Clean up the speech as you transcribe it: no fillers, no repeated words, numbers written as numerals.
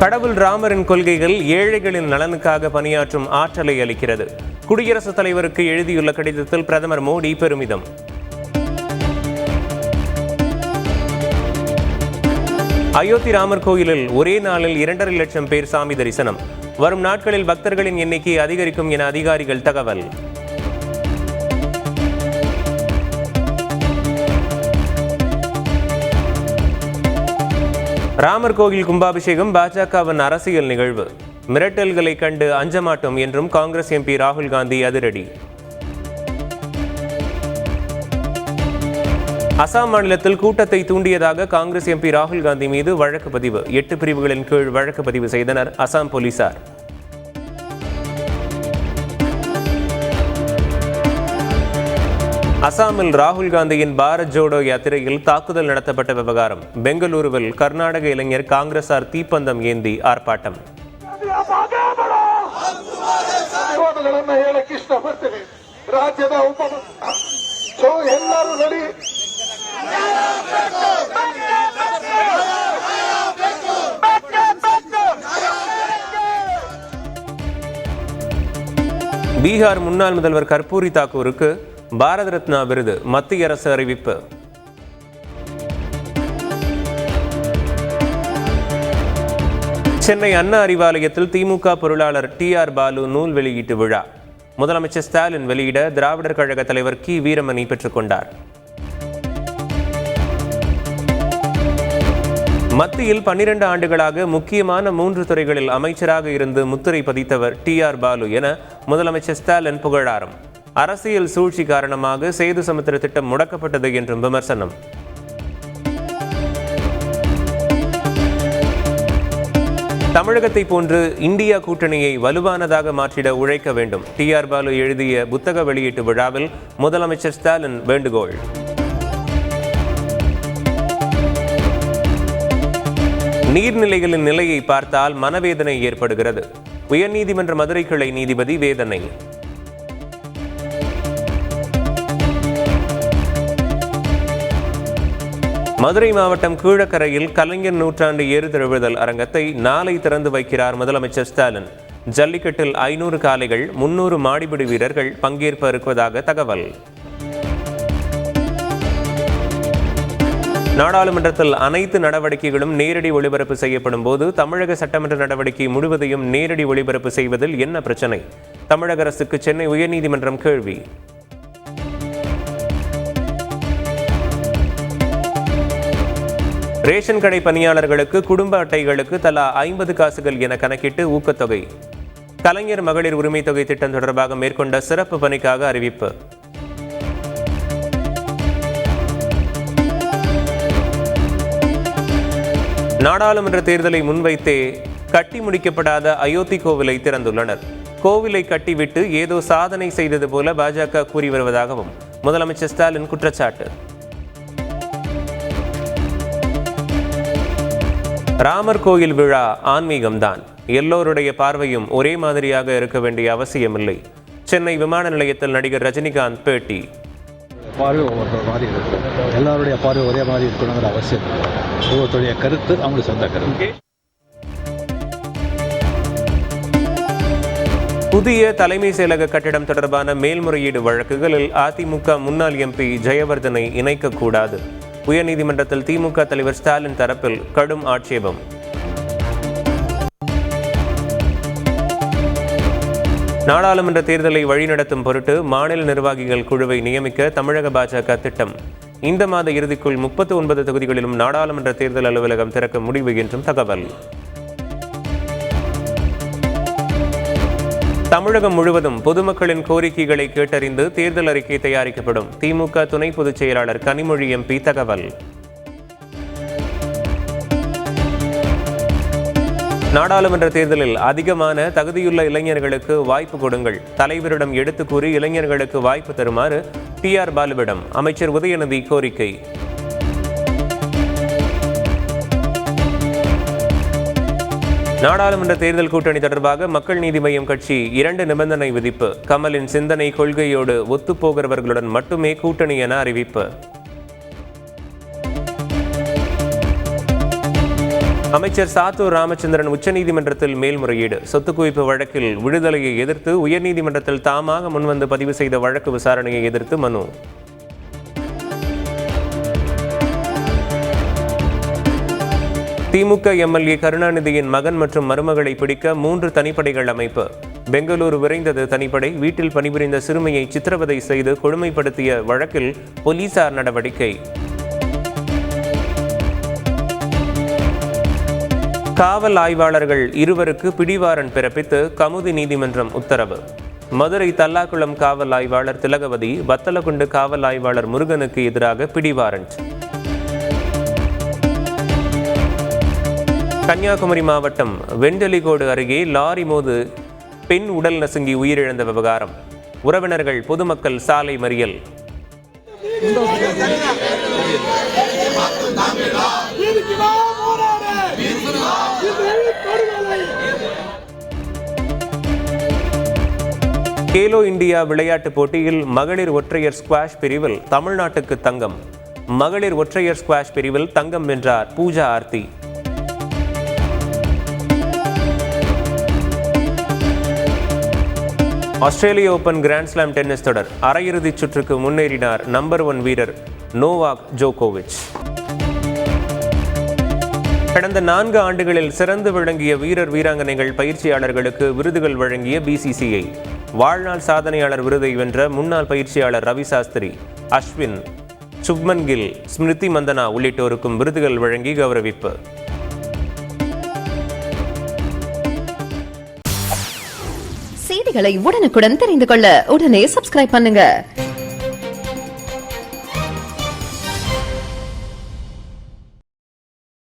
கடவுள் ராமரின் கொள்கைகள் ஏழைகளின் நலனுக்காக பணியாற்றும் ஆற்றலை அளிக்கிறது. குடியரசுத் தலைவருக்கு எழுதியுள்ள கடிதத்தில் பிரதமர் மோடி பெருமிதம். அயோத்தி ராமர் கோயிலில் ஒரே நாளில் 2.5 லட்சம் பேர் சாமி தரிசனம். வரும் நாட்களில் பக்தர்களின் எண்ணிக்கை அதிகரிக்கும் என அதிகாரிகள் தகவல். ராமர் கோவில் கும்பாபிஷேகம் பாஜகவின் அரசியல் நிகழ்வு. மிரட்டல்களை கண்டு அஞ்சமாட்டோம் என்றும் காங்கிரஸ் எம்பி ராகுல் காந்தி அதிரடி. அசாம் மாநிலத்தில் கூட்டத்தை தூண்டியதாக காங்கிரஸ் எம்பி ராகுல் காந்தி மீது வழக்கு பதிவு. 8 பிரிவுகளின் கீழ் வழக்கு பதிவு செய்தனர் அசாம் போலீசார். அசாமில் ராகுல் காந்தியின் பாரத் ஜோடோ யாத்திரையில் தாக்குதல் நடத்தப்பட்ட விவகாரம். பெங்களூருவில் கர்நாடக இளைஞர் காங்கிரசார் தீப்பந்தம் ஏந்தி ஆர்ப்பாட்டம். பீகார் முன்னாள் முதல்வர் கர்பூரி தாக்கூருக்கு பாரத ரத்னா விருது மத்திய அரசு அறிவிப்பு. சென்னை அண்ணா அறிவாலயத்தில் திமுக பொருளாளர் TR பாலு நூல் வெளியீட்டு விழா. முதலமைச்சர் ஸ்டாலின் வெளியிட திராவிடர் கழக தலைவர் கி வீரமணி பெற்றுக்கொண்டார். மத்தியில் 12 ஆண்டுகளாக முக்கியமான 3 துறைகளில் அமைச்சராக இருந்து முத்திரை பதித்தவர் TR பாலு என முதலமைச்சர் ஸ்டாலின் புகழாரம். அரசியல் சூழ்ச்சி காரணமாக சேது சமுத்திர திட்டம் முடக்கப்பட்டது என்றும் விமர்சனம். தமிழகத்தை போன்று இந்தியா கூட்டணியை வலுவானதாக மாற்றிட உழைக்க வேண்டும். TR பாலு எழுதிய புத்தக வெளியீட்டு விழாவில் முதலமைச்சர் ஸ்டாலின் வேண்டுகோள். நீர்நிலைகளின் நிலையை பார்த்தால் மனவேதனை ஏற்படுகிறது. உயர்நீதிமன்ற மதுரை கிளை நீதிபதி வேதனை. மதுரை மாவட்டம் கீழக்கரையில் கலைஞர் நூற்றாண்டு ஏறு தழுவுதல் அரங்கத்தை நாளை திறந்து வைக்கிறார் முதலமைச்சர் ஸ்டாலின். ஜல்லிக்கட்டில் 500 காளைகள், 300 மாடிபிடி வீரர்கள் பங்கேற்ப இருப்பதாக தகவல். நாடாளுமன்றத்தில் அனைத்து நடவடிக்கைகளும் நேரடி ஒளிபரப்பு செய்யப்படும் போது தமிழக சட்டமன்ற நடவடிக்கை முழுவதையும் நேரடி ஒளிபரப்பு செய்வதில் என்ன பிரச்சனை? தமிழக அரசுக்கு சென்னை உயர்நீதிமன்றம் கேள்வி. ரேஷன் கடை பணியாளர்களுக்கு குடும்ப அட்டைகளுக்கு தலா 50 காசுகள் என கணக்கிட்டு ஊக்கத்தொகை. கலைஞர் மகளிர் உரிமை தொகை திட்டம் தொடர்பாக மேற்கொண்ட சிறப்பு பணிக்காக அறிவிப்பு. நாடாளுமன்ற தேர்தலை முன்வைத்தே கட்டி முடிக்கப்படாத அயோத்தி கோவிலை திறந்துள்ளனர். கோவிலை கட்டிவிட்டு ஏதோ சாதனை செய்தது போல பாஜக கூறி வருவதாகவும் முதலமைச்சர் ஸ்டாலின் குற்றச்சாட்டு. ராமர் கோயில் விழா ஆன்மீகம்தான். எல்லோருடைய பார்வையும் ஒரே மாதிரியாக இருக்க வேண்டிய அவசியமில்லை. சென்னை விமான நிலையத்தில் நடிகர் ரஜினிகாந்த் பேட்டி. பார்வை ஒவ்வொருத்தர் மாதிரி இருக்கும். எல்லாருடைய பார்வை ஒரே மாதிரி இருக்கணுங்கிற அவசியம். ஒவ்வொருத்தருடைய கருத்து அவங்களுக்கு சொந்த கருத்து. புதிய தலைமை செயலக கட்டிடம் தொடர்பான மேல்முறையீடு வழக்குகளில் அதிமுக முன்னாள் MP ஜெயவர்தனை இணைக்கக்கூடாது. உயர்நீதிமன்றத்தில் திமுக தலைவர் ஸ்டாலின் தரப்பில் கடும் ஆட்சேபம். நாடாளுமன்ற தேர்தலை வழிநடத்தும் பொருட்டு மாநில நிர்வாகிகள் குழுவை நியமிக்க தமிழக பாஜக திட்டம். இந்த மாத இறுதிக்குள் 39 தொகுதிகளிலும் நாடாளுமன்ற தேர்தல் அலுவலகம் திறக்க முடிவு என்றும் தகவல். தமிழகம் முழுவதும் பொதுமக்களின் கோரிக்கைகளை கேட்டறிந்து தேர்தல் அறிக்கை தயாரிக்கப்படும். திமுக துணை பொதுச் செயலாளர் கனிமொழி MP தகவல். நாடாளுமன்ற தேர்தலில் அதிகமான தகுதியுள்ள இளைஞர்களுக்கு வாய்ப்பு கொடுங்கள். தலைவரிடம் எடுத்து கூறி இளைஞர்களுக்கு வாய்ப்பு தருமாறு TR பாலுவிடம் அமைச்சர் உதயநிதி கோரிக்கை. நாடாளுமன்ற தேர்தல் கூட்டணி தொடர்பாக மக்கள் நீதி மய்யம் கட்சி 2 நிபந்தனை விதிப்பு. கமலின் சிந்தனை கொள்கையோடு ஒத்துப்போகிறவர்களுடன் மட்டுமே கூட்டணி என அறிவிப்பு. அமைச்சர் சாத்தூர் ராமச்சந்திரன் உச்சநீதிமன்றத்தில் மேல்முறையீடு. சொத்து குவிப்பு வழக்கில் விடுதலையை எதிர்த்து உயர்நீதிமன்றத்தில் தாமாக முன்வந்து பதிவு செய்த வழக்கு விசாரணையை எதிர்த்து மனு. திமுக எம்எல்ஏ கருணாநிதியின் மகன் மற்றும் மருமகளை பிடிக்க 3 தனிப்படைகள் அமைப்பு. பெங்களூரு விரைந்தது தனிப்படை. வீட்டில் பணிபுரிந்த சிறுமியை சித்திரவதை செய்து கொடுமைப்படுத்திய வழக்கில் போலீசார் நடவடிக்கை. காவல் ஆய்வாளர்கள் 2 பிடிவாரண்ட் பிறப்பித்து கமுதி நீதிமன்றம் உத்தரவு. மதுரை தல்லாக்குளம் காவல் ஆய்வாளர் திலகவதி, வத்தலக்குண்டு காவல் ஆய்வாளர் முருகனுக்கு எதிராக பிடிவாரண்ட். கன்னியாகுமரி மாவட்டம் வெண்டலிகோடு அருகே லாரி மோது பெண் உடல் நசுங்கி உயிரிழந்த விவகாரம். உறவினர்கள் பொதுமக்கள் சாலை மறியல். கேலோ இந்தியா விளையாட்டுப் போட்டியில் மகளிர் ஒற்றையர் ஸ்குவாஷ் பிரிவில் தமிழ்நாட்டுக்கு தங்கம். மகளிர் ஒற்றையர் ஸ்குவாஷ் பிரிவில் தங்கம் வென்றார் பூஜா ஆர்த்தி. ஆஸ்திரேலிய ஓபன் கிராண்ட்ஸ்லாம் டென்னிஸ் தொடர் அரையிறுதிச் சுற்றுக்கு முன்னேறினார் நம்பர் 1 வீரர் நோவாக் ஜோகோவிச். கடந்த 4 ஆண்டுகளில் சிறந்து விளங்கிய வீரர் வீராங்கனைகள் பயிற்சியாளர்களுக்கு விருதுகள் வழங்கிய பிசிசிஐ. வாழ்நாள் சாதனையாளர் விருதை வென்ற முன்னாள் பயிற்சியாளர் ரவி சாஸ்திரி, அஸ்வின், சுப்மன் கில், ஸ்மிருதி மந்தனா உள்ளிட்டோருக்கும் விருதுகள் வழங்கி கௌரவிப்பு. செய்திகளை உடனுக்குடன் தெரிந்து கொள்ள உடனே சப்ஸ்கிரைப் பண்ணுங்க.